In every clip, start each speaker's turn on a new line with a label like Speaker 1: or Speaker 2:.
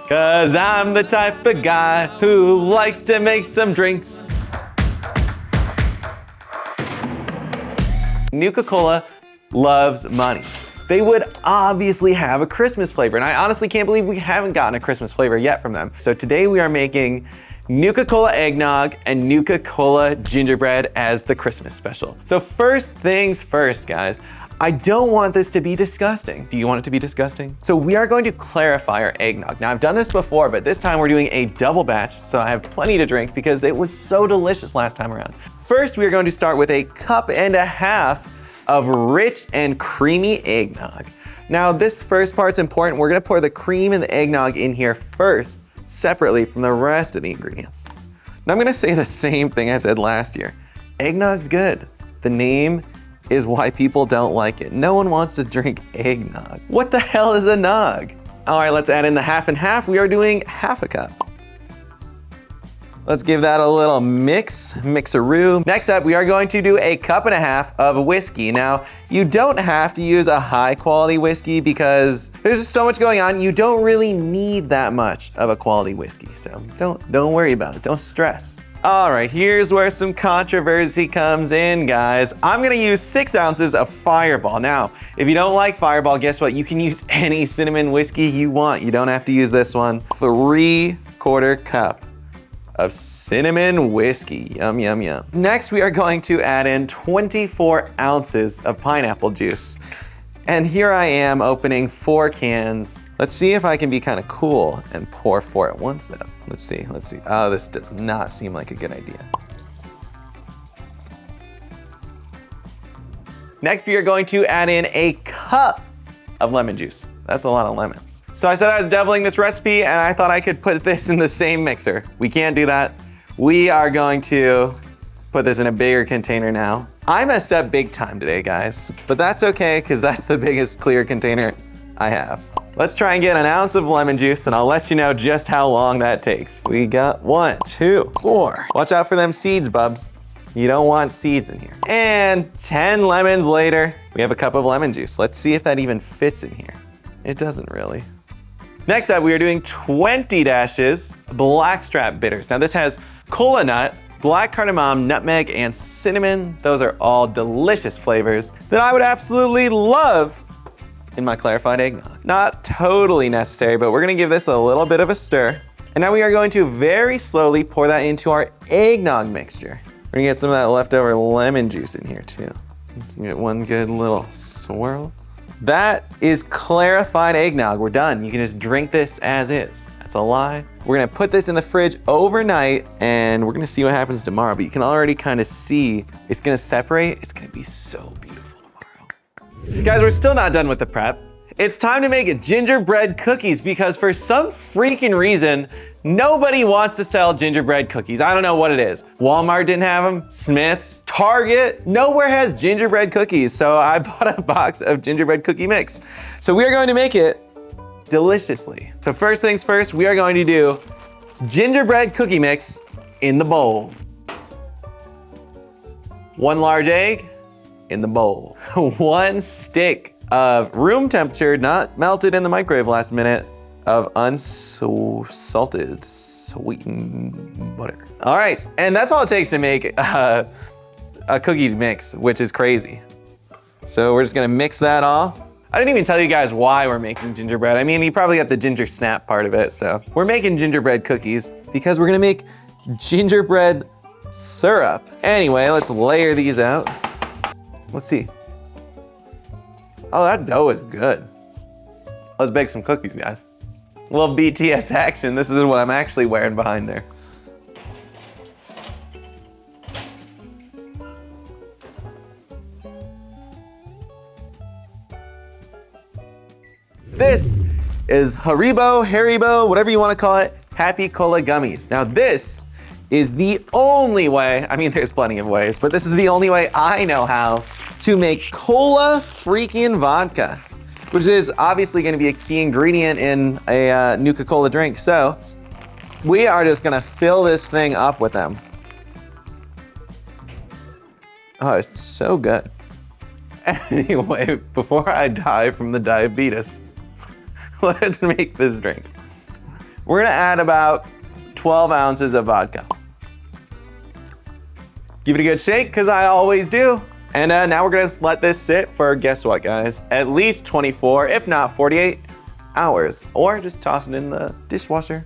Speaker 1: 'Cause I'm the type of guy who likes to make some drinks. Nuka-Cola loves money. They would obviously have a Christmas flavor, and I honestly can't believe we haven't gotten a Christmas flavor yet from them. So today we are making Nuka-Cola Eggnog and Nuka-Cola Gingerbread as the Christmas special. So first things first, guys. I don't want this to be disgusting. Do you want it to be disgusting? So we are going to clarify our eggnog. Now I've done this before, but this time we're doing a double batch, so I have plenty to drink because it was so delicious last time around. First, we are going to start with 1.5 cups of rich and creamy eggnog. Now this first part's important. We're gonna pour the cream and the eggnog in here first, separately from the rest of the ingredients. Now I'm gonna say the same thing I said last year. Eggnog's good. The name is why people don't like it. No one wants to drink eggnog. What the hell is a nog? All right, let's add in the half and half. We are doing 1/2 cup. Let's give that a little mixaroo. Next up, we are going to do 1.5 cups of whiskey. Now, you don't have to use a high quality whiskey because there's just so much going on. You don't really need that much of a quality whiskey. So don't worry about it, don't stress. All right, here's where some controversy comes in, guys. I'm gonna use 6 ounces of Fireball. Now, if you don't like Fireball, guess what? You can use any cinnamon whiskey you want. You don't have to use this one. 3/4 cup of cinnamon whiskey. Yum, yum, yum. Next, we are going to add in 24 ounces of pineapple juice. And here I am opening 4 cans. Let's see if I can be kind of cool and pour 4 at once though. Let's see. Oh, this does not seem like a good idea. Next, we are going to add in 1 cup of lemon juice. That's a lot of lemons. So I said I was doubling this recipe and I thought I could put this in the same mixer. We can't do that. We are going to put this in a bigger container now. I messed up big time today, guys, but that's okay because that's the biggest clear container I have. Let's try and get 1 ounce of lemon juice and I'll let you know just how long that takes. We got 1, 2, 4. Watch out for them seeds, bubs. You don't want seeds in here. And 10 lemons later, we have 1 cup of lemon juice. Let's see if that even fits in here. It doesn't really. Next up, we are doing 20 dashes blackstrap bitters. Now this has cola nut, black cardamom, nutmeg, and cinnamon. Those are all delicious flavors that I would absolutely love in my clarified eggnog. Not totally necessary, but we're gonna give this a little bit of a stir. And now we are going to very slowly pour that into our eggnog mixture. We're gonna get some of that leftover lemon juice in here too. Let's get one good little swirl. That is clarified eggnog. We're done. You can just drink this as is. That's a lie. We're gonna put this in the fridge overnight and we're gonna see what happens tomorrow, but you can already kind of see it's gonna separate. It's gonna be so beautiful tomorrow. Guys, we're still not done with the prep. It's time to make gingerbread cookies because for some freaking reason, nobody wants to sell gingerbread cookies. I don't know what it is. Walmart didn't have them, Smith's, Target, nowhere has gingerbread cookies. So I bought a box of gingerbread cookie mix. So we are going to make it deliciously. So first things first, we are going to do gingerbread cookie mix in the bowl. 1 large egg in the bowl. 1 stick of room temperature, not melted in the microwave last minute, of unsalted sweetened butter. All right, and that's all it takes to make a cookie mix, which is crazy. So we're just gonna mix that all. I didn't even tell you guys why we're making gingerbread. I mean, you probably got the ginger snap part of it. So we're making gingerbread cookies because we're gonna make gingerbread syrup. Anyway, let's layer these out. Let's see. Oh, that dough is good. Let's bake some cookies, guys. A little BTS action. This is what I'm actually wearing behind there. This is Haribo, whatever you want to call it, Happy Cola Gummies. Now this is the only way, I mean there's plenty of ways, but this is the only way I know how to make cola freaking vodka, which is obviously gonna be a key ingredient in a Nuka-Cola drink. So we are just gonna fill this thing up with them. Oh, it's so good. Anyway, before I die from the diabetes, let's make this drink. We're gonna add about 12 ounces of vodka. Give it a good shake, because I always do. And now we're gonna let this sit for, guess what, guys? At least 24, if not 48 hours. Or just toss it in the dishwasher.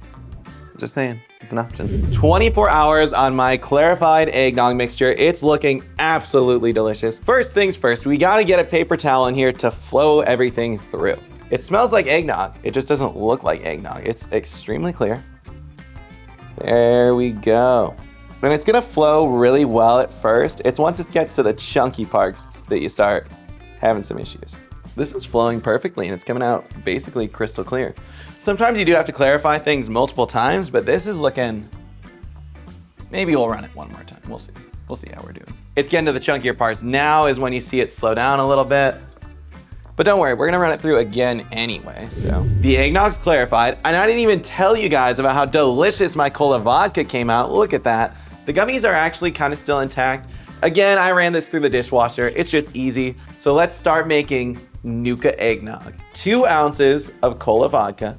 Speaker 1: Just saying, it's an option. 24 hours on my clarified eggnog mixture. It's looking absolutely delicious. First things first, we gotta get a paper towel in here to flow everything through. It smells like eggnog. It just doesn't look like eggnog. It's extremely clear. There we go. And it's gonna flow really well at first. It's once it gets to the chunky parts that you start having some issues. This is flowing perfectly and it's coming out basically crystal clear. Sometimes you do have to clarify things multiple times, but this is looking, maybe we'll run it one more time. We'll see. We'll see how we're doing. It's getting to the chunkier parts. Now is when you see it slow down a little bit. But don't worry, we're gonna run it through again anyway, so. The eggnog's clarified, and I didn't even tell you guys about how delicious my cola vodka came out. Look at that. The gummies are actually kind of still intact. Again, I ran this through the dishwasher. It's just easy. So let's start making Nuka-Eggnog. 2 ounces of cola vodka.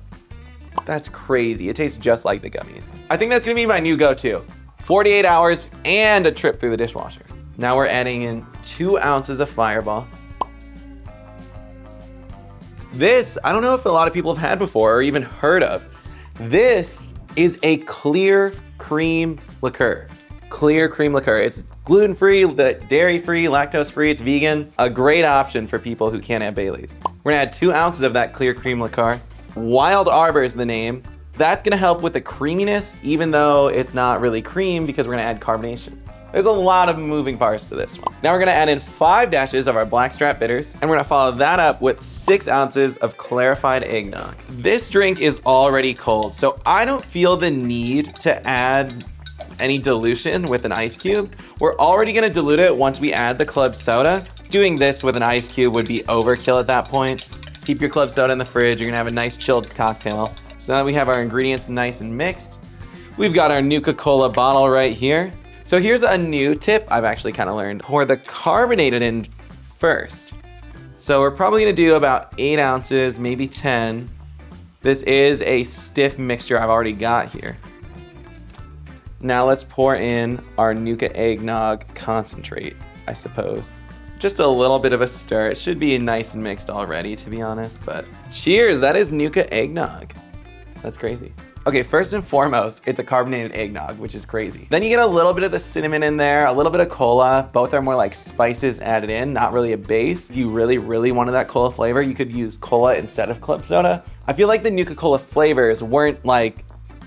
Speaker 1: That's crazy. It tastes just like the gummies. I think that's gonna be my new go-to. 48 hours and a trip through the dishwasher. Now we're adding in 2 ounces of Fireball. This, I don't know if a lot of people have had before or even heard of. This is a clear cream liqueur. Clear cream liqueur. It's gluten-free, dairy-free, lactose-free, it's vegan. A great option for people who can't have Baileys. We're gonna add 2 ounces of that clear cream liqueur. Wild Arbor is the name. That's gonna help with the creaminess, even though it's not really cream because we're gonna add carbonation. There's a lot of moving parts to this one. Now we're gonna add in 5 dashes of our blackstrap bitters, and we're gonna follow that up with 6 ounces of clarified eggnog. This drink is already cold, so I don't feel the need to add any dilution with an ice cube. We're already gonna dilute it once we add the club soda. Doing this with an ice cube would be overkill at that point. Keep your club soda in the fridge. You're gonna have a nice chilled cocktail. So now that we have our ingredients nice and mixed, we've got our Nuka-Cola bottle right here. So here's a new tip I've actually kind of learned. Pour the carbonated in first. So we're probably gonna do about 8 ounces, maybe 10. This is a stiff mixture I've already got here. Now let's pour in our Nuka-Eggnog concentrate, I suppose. Just a little bit of a stir. It should be nice and mixed already, to be honest, but cheers, that is Nuka-Eggnog. That's crazy. Okay, first and foremost, it's a carbonated eggnog, which is crazy. Then you get a little bit of the cinnamon in there, a little bit of cola. Both are more like spices added in, not really a base. If you really, really wanted that cola flavor, you could use cola instead of club soda. I feel like the Nuka-Cola flavors weren't like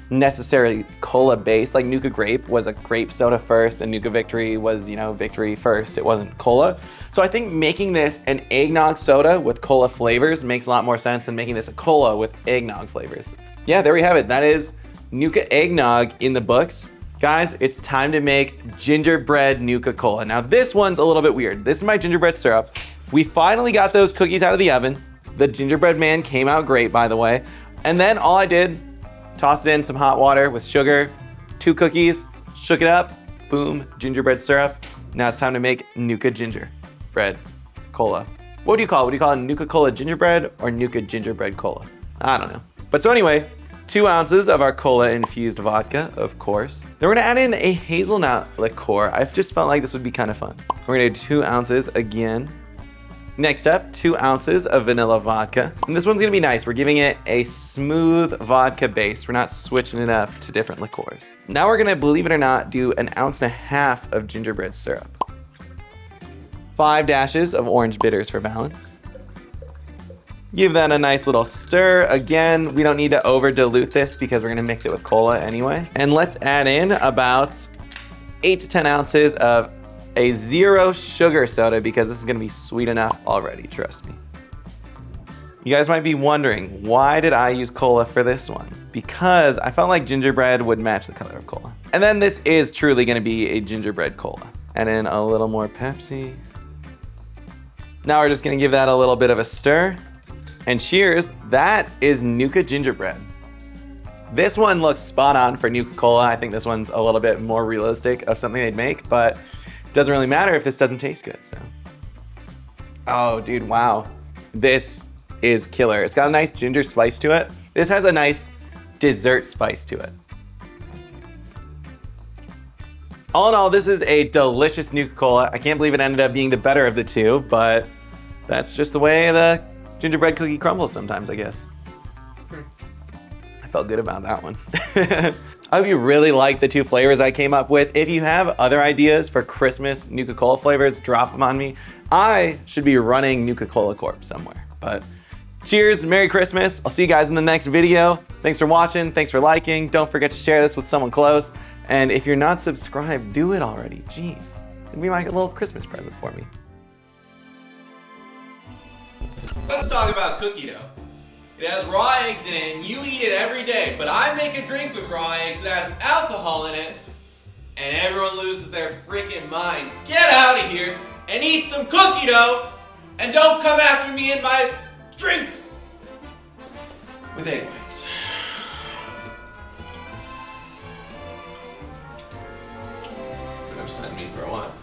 Speaker 1: necessarily cola based. Like Nuka Grape was a grape soda first and Nuka Victory was, you know, Victory first. It wasn't cola. So I think making this an eggnog soda with cola flavors makes a lot more sense than making this a cola with eggnog flavors. Yeah, there we have it. That is Nuka-Eggnog in the books. Guys, it's time to make gingerbread Nuka-Cola. Now this one's a little bit weird. This is my gingerbread syrup. We finally got those cookies out of the oven. The gingerbread man came out great, by the way. And then all I did, tossed it in some hot water with sugar, 2 cookies, shook it up, boom, gingerbread syrup. Now it's time to make Nuka gingerbread cola. What do you call it? Would you call it Nuka-Cola gingerbread or Nuka gingerbread cola? I don't know. But so anyway, 2 ounces of our cola infused vodka, of course. Then we're gonna add in a hazelnut liqueur. I've just felt like this would be kind of fun. We're gonna do 2 ounces again. Next up, 2 ounces of vanilla vodka. And this one's gonna be nice. We're giving it a smooth vodka base. We're not switching it up to different liqueurs. Now we're gonna, believe it or not, do 1.5 ounces of gingerbread syrup. 5 dashes of orange bitters for balance. Give that a nice little stir. Again, we don't need to over dilute this because we're gonna mix it with cola anyway. And let's add in about 8 to 10 ounces of a 0 sugar soda because this is gonna be sweet enough already, trust me. You guys might be wondering, why did I use cola for this one? Because I felt like gingerbread would match the color of cola. And then this is truly gonna be a gingerbread cola. And then a little more Pepsi. Now we're just gonna give that a little bit of a stir. And cheers, that is Nuka gingerbread. This one looks spot on for Nuka-Cola. I think this one's a little bit more realistic of something they'd make, but it doesn't really matter if this doesn't taste good, so. Oh, dude, wow. This is killer. It's got a nice ginger spice to it. This has a nice dessert spice to it. All in all, this is a delicious Nuka-Cola. I can't believe it ended up being the better of the two, but that's just the way the gingerbread cookie crumbles sometimes, I guess. I felt good about that one. I hope you really like the two flavors I came up with. If you have other ideas for Christmas Nuka-Cola flavors, drop them on me. I should be running Nuka-Cola Corp somewhere, but cheers, Merry Christmas. I'll see you guys in the next video. Thanks for watching, thanks for liking. Don't forget to share this with someone close. And if you're not subscribed, do it already, jeez. It'd be like a little Christmas present for me.
Speaker 2: Let's talk about cookie dough. It has raw eggs in it and you eat it every day, but I make a drink with raw eggs that has alcohol in it and everyone loses their freaking minds. Get out of here and eat some cookie dough and don't come after me in my drinks with egg whites. Upset me for a while.